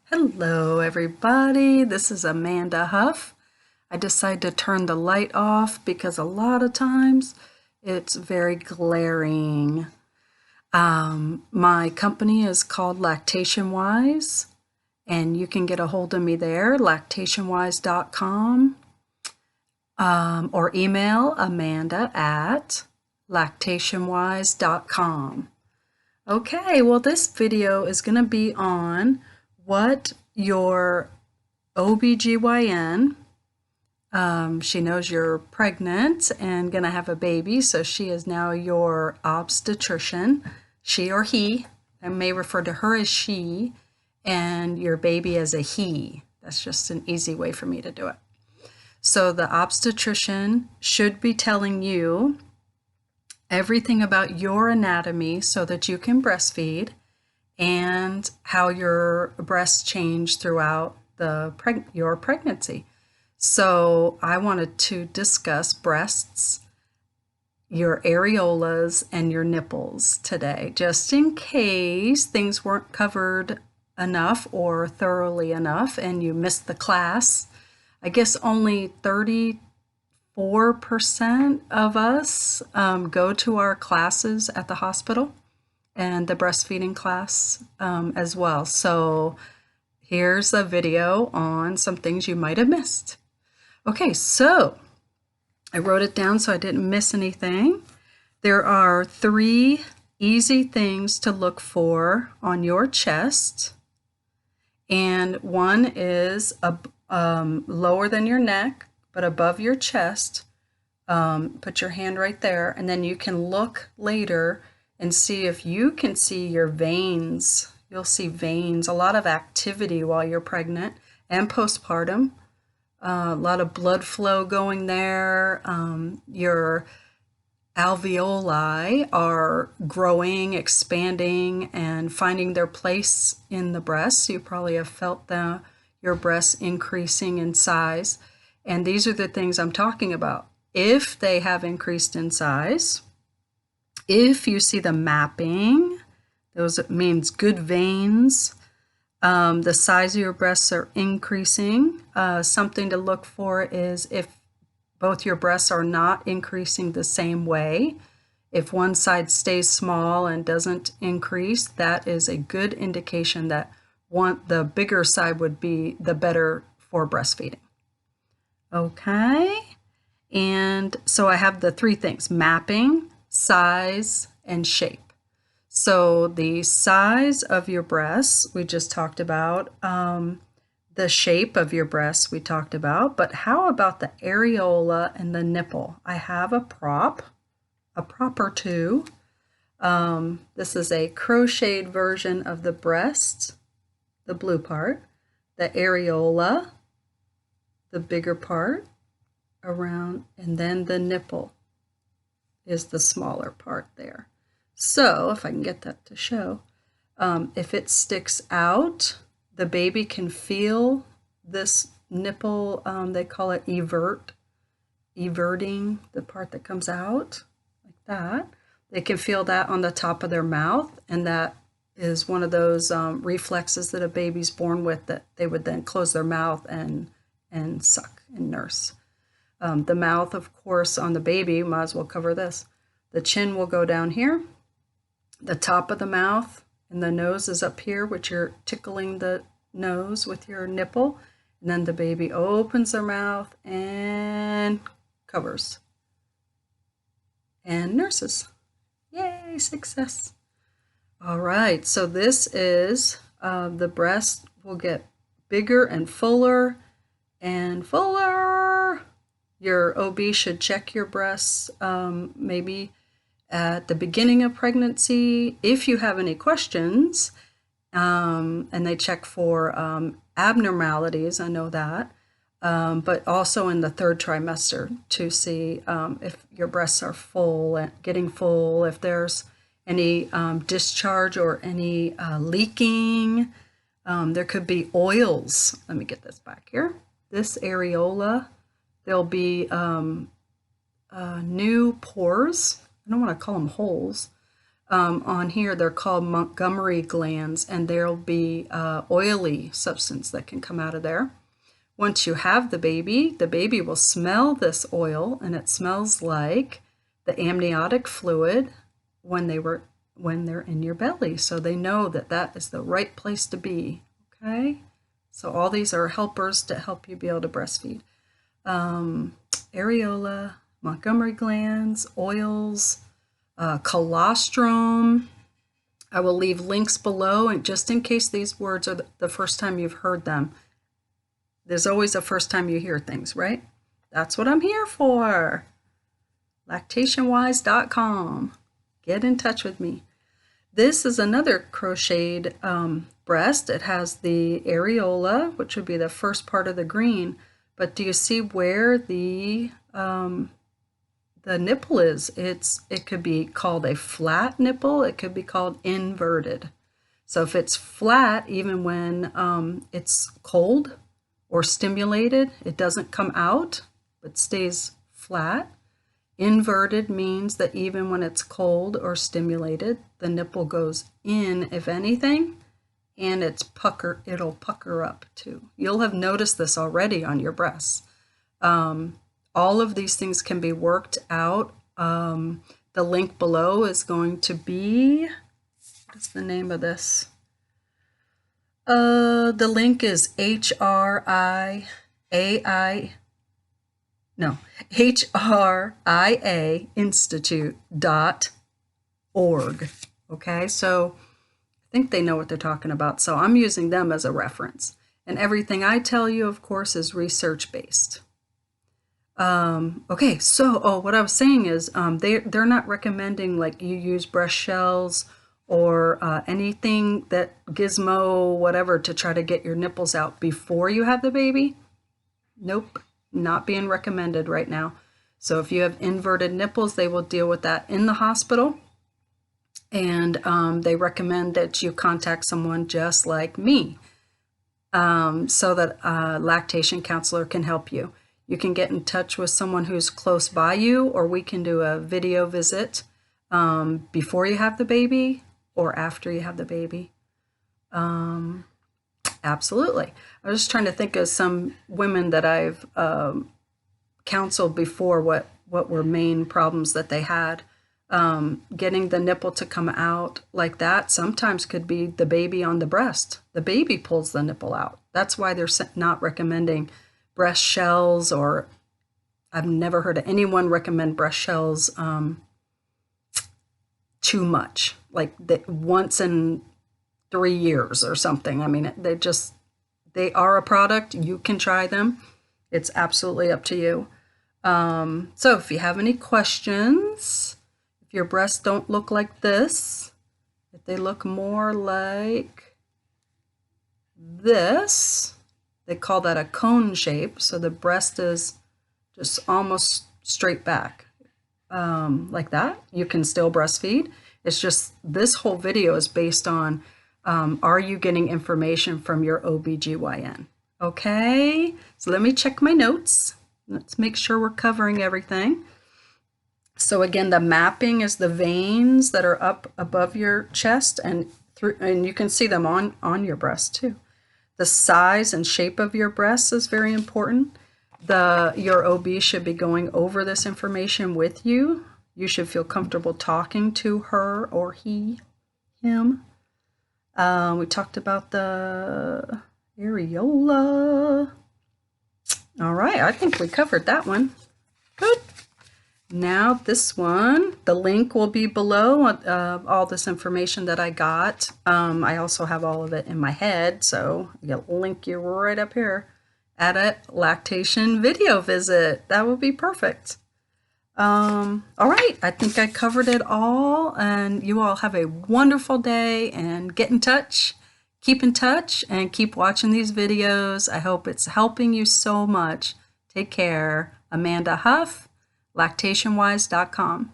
Hello everybody, this is Amanda Huff. I decided to turn the light off because a lot of times it's very glaring. My company is called Lactation Wise, and you can get a hold of me there, lactationwise.com, or email amanda@lactationwise.com. Okay, well this video is going to be on what your OBGYN, she knows you're pregnant and going to have a baby, so she is now your obstetrician, she or he. I may refer to her as she and your baby as a he. That's just an easy way for me to do it. So the obstetrician should be telling you everything about your anatomy so that you can breastfeed and how your breasts change throughout your pregnancy. So I wanted to discuss breasts, your areolas, and your nipples today, just in case things weren't covered enough or thoroughly enough and you missed the class. I guess only 34% of us go to our classes at the hospital, and the breastfeeding class as well. So here's a video on some things you might have missed. Okay, so I wrote it down so I didn't miss anything. There are 3 easy things to look for on your chest, and one is lower than your neck but above your chest. Put your hand right there, and then you can look later and see if you can see your veins. You'll see veins, a lot of activity while you're pregnant and postpartum. A lot of blood flow going there. Your alveoli are growing, expanding, and finding their place in the breast. You probably have felt your breasts increasing in size. And these are the things I'm talking about. If they have increased in size, if you see the mapping, those means good veins, the size of your breasts are increasing. Something to look for is if both your breasts are not increasing the same way. If one side stays small and doesn't increase, that is a good indication that the bigger side would be the better for breastfeeding. Okay, and so I have the 3 things: mapping, size, and shape. So the size of your breasts, we just talked about. The shape of your breasts we talked about, but how about the areola and the nipple? I have a prop or two. This is a crocheted version of the breast, the blue part, the areola, the bigger part around, and then the nipple is the smaller part there. So if I can get that to show, if it sticks out, the baby can feel this nipple. They call it everting, the part that comes out like that. They can feel that on the top of their mouth, and that is one of those reflexes that a baby's born with, that they would then close their mouth and suck and nurse. The mouth, of course, on the baby, might as well cover this. The chin will go down here. The top of the mouth and the nose is up here, which you're tickling the nose with your nipple. And then the baby opens their mouth and covers and nurses. Yay, success. All right, so this is the breast will get bigger and fuller and fuller. Your OB should check your breasts maybe at the beginning of pregnancy if you have any questions, and they check for abnormalities, I know that, but also in the 3rd trimester to see if your breasts are full and getting full, if there's any discharge or any leaking. There could be oils. Let me get this back here. This areola, there'll be new pores. I don't want to call them holes. On here, they're called Montgomery glands, and there'll be oily substance that can come out of there. Once you have the baby will smell this oil, and it smells like the amniotic fluid when they're in your belly. So they know that that is the right place to be. Okay, so all these are helpers to help you be able to breastfeed. Areola, Montgomery glands, oils, colostrum. I will leave links below, and just in case these words are the first time you've heard them. There's always a first time you hear things, right? That's what I'm here for. Lactationwise.com. Get in touch with me. This is another crocheted breast. It has the areola, which would be the first part of the green. But do you see where the nipple is? It could be called a flat nipple. It could be called inverted. So if it's flat, even when it's cold or stimulated, it doesn't come out, but stays flat. Inverted means that even when it's cold or stimulated, the nipple goes in, if anything, and it'll pucker up too. You'll have noticed this already on your breasts. All of these things can be worked out. The link below is going to be, what's the name of this? The link is HRIA Okay, so I think they know what they're talking about. So I'm using them as a reference. And everything I tell you, of course, is research-based. Okay, so what I was saying is they're not recommending like you use breast shells or anything that gizmo, whatever, to try to get your nipples out before you have the baby. Nope, not being recommended right now. So if you have inverted nipples, they will deal with that in the hospital. And they recommend that you contact someone just like me so that a lactation counselor can help you. You can get in touch with someone who's close by you, or we can do a video visit before you have the baby or after you have the baby. Absolutely. I was just trying to think of some women that I've counseled before, what were main problems that they had. Getting the nipple to come out like that sometimes could be the baby on the breast. The baby pulls the nipple out. That's why they're not recommending breast shells, or I've never heard of anyone recommend breast shells too much, like once in 3 years or something. I mean, they are a product. You can try them. It's absolutely up to you. So if you have any questions, if your breasts don't look like this, if they look more like this, they call that a cone shape. So the breast is just almost straight back like that. You can still breastfeed. It's just this whole video is based on are you getting information from your OBGYN? Okay, so let me check my notes. Let's make sure we're covering everything. So again, the mapping is the veins that are up above your chest and you can see them on your breast too. The size and shape of your breasts is very important. Your OB should be going over this information with you. You should feel comfortable talking to her or him. We talked about the areola. All right, I think we covered that one. Good. Now this one, the link will be below all this information that I got. I also have all of it in my head, so I'll link you right up here at a lactation video visit. That would be perfect. All right, I think I covered it all, and you all have a wonderful day, and get in touch, keep in touch, and keep watching these videos. I hope it's helping you so much. Take care. Amanda Huff, lactationwise.com.